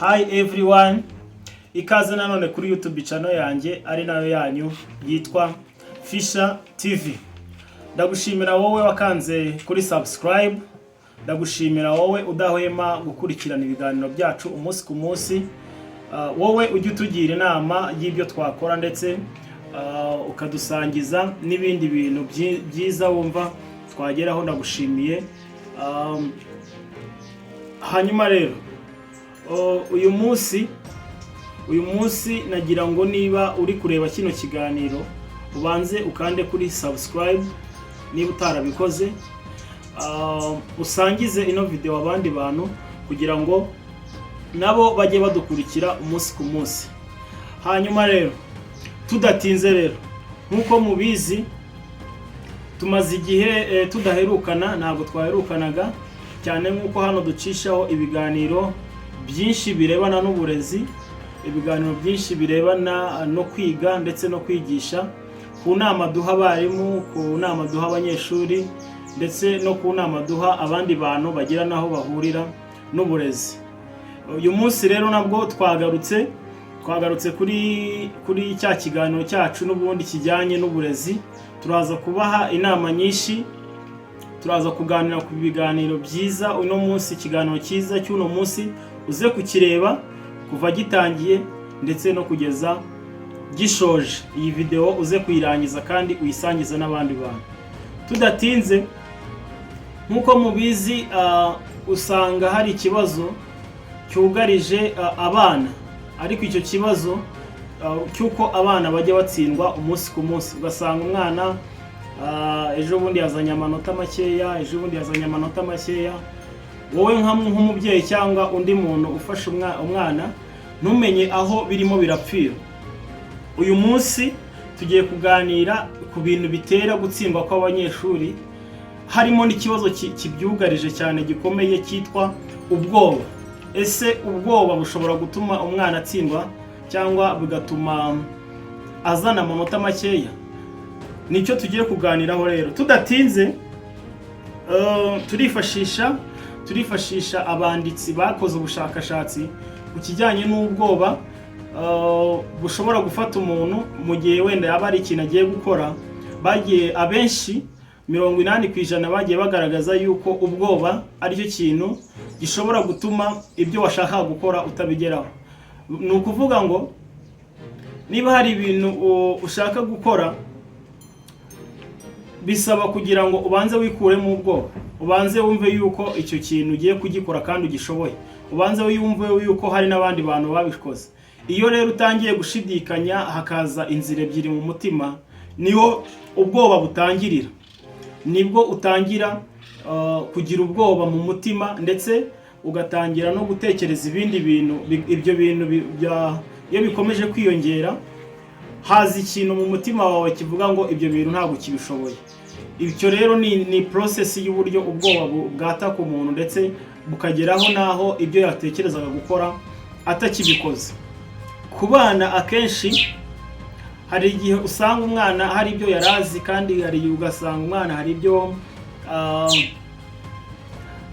Hi everyone, ikaze nanone kuri YouTube channel yanjye ari nayo yanyu yitwa Fisher TV. Ndagushimira wowe wakanze kuri subscribe, ndagushimira wowe udahwema gukurikirana ibiganiro byacu umunsi ku munsi, wowe ujye utugira inama y'ibyo twakora ndetse ukadusangiza n'ibindi bintu byiza wumva twageraho. Ndagushimiye. Hanyuma rero uyu munsi nagira ngo niba uri kureba kino kiganiro ubanze ukande kuri subscribe niba utarabikoze, usangize ino video abandi bantu kugira ngo nabo bajye badukurikira umunsi ku munsi. Hanyuma rero tudatinze rero, nkuko mubizi tumaze igihe tudaherukana, ntabwo twaherukanaga cyane nkuko hano ducishaho ibiganiro byinshi birebana n'uburezi, ibiganiro byinshi birebana no kwiga ndetse no kwigisha, ku nama duha abarimu, ku nama duha abanyeshuri ndetse no ku nama duha abandi bantu bagira naho bahurira n'uburezi. Uyu munsi rero nabwo twagarutse kuri cya kiganiro cyacu n'ubundi kijyanye n'uburezi. Turaza kubaha inama nyinshi, turaza kuganira ku biganiro byiza. Uno munsi ikiganiro cyiza cy'uno munsi uze kukireba kuva gitangiye ndetse no kugeza gishoje. Iyi video uze kuyirangiza kandi uyisangiza n'abandi bantu. Tudatinze, nkuko mubizi usanga hari ikibazo cyugarije abana, ariko icyo kibazo cyuko abana bajya batsindwa umunsi ku munsi. Ugasanga umwana ejo bundi yazanye amanota makeya, ejo bundi yazanye amanota makeya. Wowe nk'umubyeyi cyangwa undi muntu ufashe umwana ntumenye aho birimo birapfira. Uyu munsi tugiye kuganira ku bintu bitera gutsindwa kw'abanyeshuri, harimo n'ikibazo kibyugarije cyane gikomeye cyitwa ubwoba. Ese ubwoba bushobora gutuma umwana atsindwa cyangwa bigatuma azana amanota makeya? Nicyo tugiye kuganiraho rero. Tudatinze, turifashisha abanditsi bakoze ubushakashatsi ku kijyanye n'ubwoba bushobora gufata umuntu mu gihe wenda yaba ari ikintu agiye gukora. Abenshi 80% bagiye bagaragaza yuko ubwoba ari cyo kintu gishobora gutuma ibyo washaka gukora utabigeraho. Ni ukuvuga ngo niba hari ibintu ushaka gukora, bisaba kugira ngo ubanze wikuremo ubwoba, ubanze wumve yuko icyo kintu ugiye kugikora kandi ugishoboye, ubanze wumve yuko hari n'abandi bantu babikoze. Iyo rero utangiye gushidikanya hakaza inzira ebyiri mu mutima, niho ubwoba butangirira. Nibwo utangira kugira ubwoba mu mutima ndetse ugatangira no gutekereza ibindi bintu. Ibyo bintu iyo bikomeje kwiyongera, haza ikintu mu mutima wawe kivuga ngo ibyo bintu ntabwo kibishoboye. Icyo rero ni process y'uburyo ubwoba bwataka umuntu ndetse bukageraho naho ibyo yatekerezaga gukora atakibikoze. Ku bana akenshi hari igihe usanga umwana hari ibyo yarazi, kandi hari ugasanga umwana hari ibyo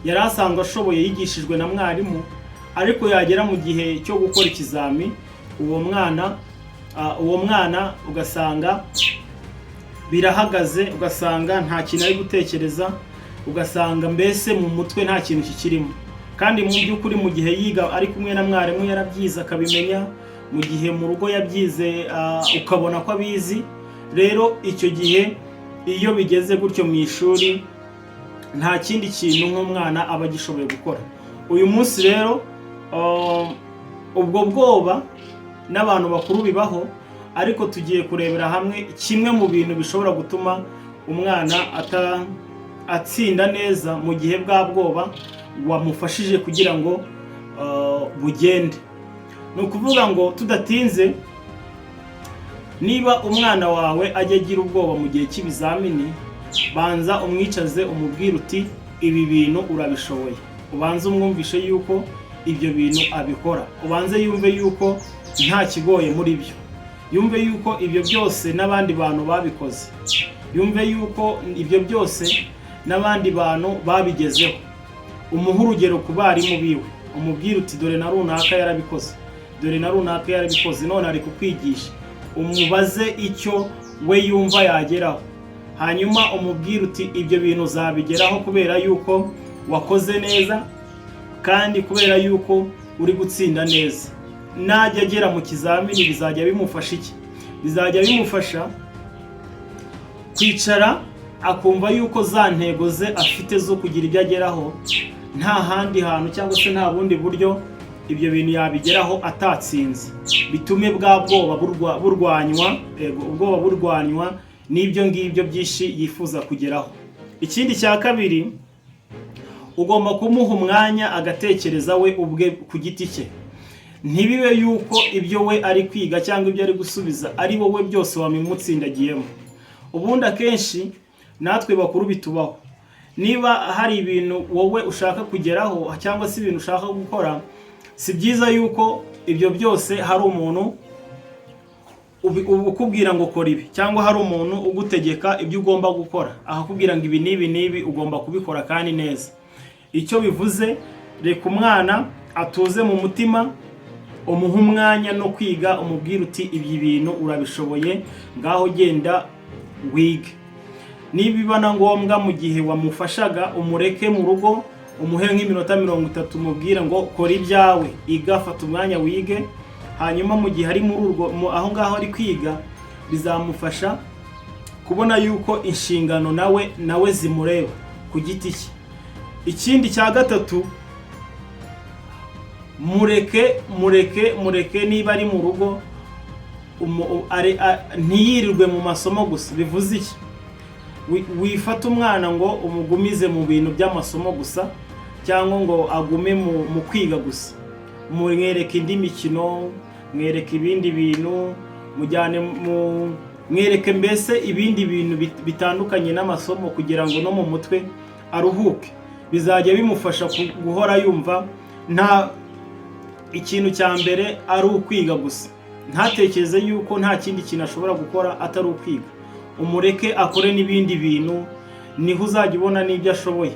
yarasanzwe ashoboye yigishijwe na mwarimu, ariko yagera mu gihe cyo gukora ikizami uwo mwana ugasanga birahagaze, ugasanga nta kintu ari gutekereza, ugasanga mbese mu mutwe nta kintu kikirimo. Kandi mu by'ukuri mu gihe yiga ari kumwe na mwarimu yarabyize akabimenya, mu gihe mu rugo yabyize ukabona ko abizi. Rero icyo gihe iyo bigeze gutyo mu ishuri, nta kindi kintu nk'umwana aba agishoboye gukora. Uyu munsi rero ubwo bwoba n'abantu bakuru bibaho, ariko tugiye kurebera hamwe kimwe mu bintu bishobora gutuma umwana atsinda neza mu gihe bwa bwoba wamufashije kugira ngo bugende. Ni ukuvuga ngo tudatinze, niba umwana wawe ajya agira ubwoba mu gihe cy'ibizamini, banza umwicaze umubwire uti ibi bintu urabishoboye. Ubanze umwumvishe yuko ibyo bintu abikora, ubanze yumve yuko nta kigoye muri byo, yumve yuko ibyo byose n'abandi bantu babikoze, yumve yuko ibyo byose n'abandi bantu babigezeho. Umuha urugero ku barimu biwe, umubwire uti dore na runaka yarabikoze, dore na runaka yarabikoze, none ari kukwigisha. Umubaze icyo we yumva yageraho, hanyuma umubwire uti ibyo bintu uzabigeraho kubera yuko wakoze neza kandi kubera yuko uri gutsinda neza. Najya agera mu kizamini bizajya bimufasha iki? Bizajya bimufasha kwicara akumva yuko za ntego ze afite zo kugira ibyo ageraho nta handi hantu cyangwa se nta bundi buryo ibyo bintu yabigeraho atatsinze. Bitume bwa bwoba burwanywa, ubwoba burwanywa n'ibyo ngibyo byinshi yifuza kugeraho. Ikindi cya kabiri, ugomba kumuha umwanya agatekereza we ubwe ku giti cye. Ntibibe yuko ibyo we ari kwiga cyangwa ibyo ari gusubiza ari wowe byose wabimutsindagiyemo. Ubundi akenshi natwe bakuru bitubaho. Niba hari ibintu wowe ushaka kugeraho cyangwa se ibintu ushaka gukora, si byiza yuko ibyo byose hari umuntu ukubwira ngo kora ibi, cyangwa hari umuntu ugutegeka ibyo ugomba gukora, akakubwira ngo ibi n'ibi n'ibi ugomba kubikora kandi neza. Icyo bivuze, reka umwana atuze mu mutima, umuha umwanya no kwiga, umubwire uti ibyo bintu urabishoboye, ngaho genda wige. Nibiba na ngombwa mu gihe wamufashaga umureke mu rugo, umuhe nk'iminota 30, umubwire ngo kora ibyawe, igafata umwanya wige. Hanyuma mu gihe ari muri urwo aho ngaho ari kwiga, bizamufasha kubona yuko inshingano nawe zimureba ku giti cye. Ikindi cya gatatu, mureke niba ari mu rugo ntiyirirwe mu masomo gusa. Bivuze iki? Wifata umwana ngo umugumize mu bintu by'amasomo gusa, cyangwa ngo agume mu kwiga gusa. Mwereke indi mikino, mwereke ibindi bintu, mwereke mbese ibindi bintu bitandukanye n'amasomo, kugira ngo no mu mutwe aruhuke. Bizajya bimufasha guhora yumva nta ikintu cya mbere ari ukwiga gusa. Ntatekereze yuko nta kindi kintu ashobora gukora atari ukwiga. Umureke akore n'ibindi bintu, niho uzajya ubona n'ibyo ashoboye.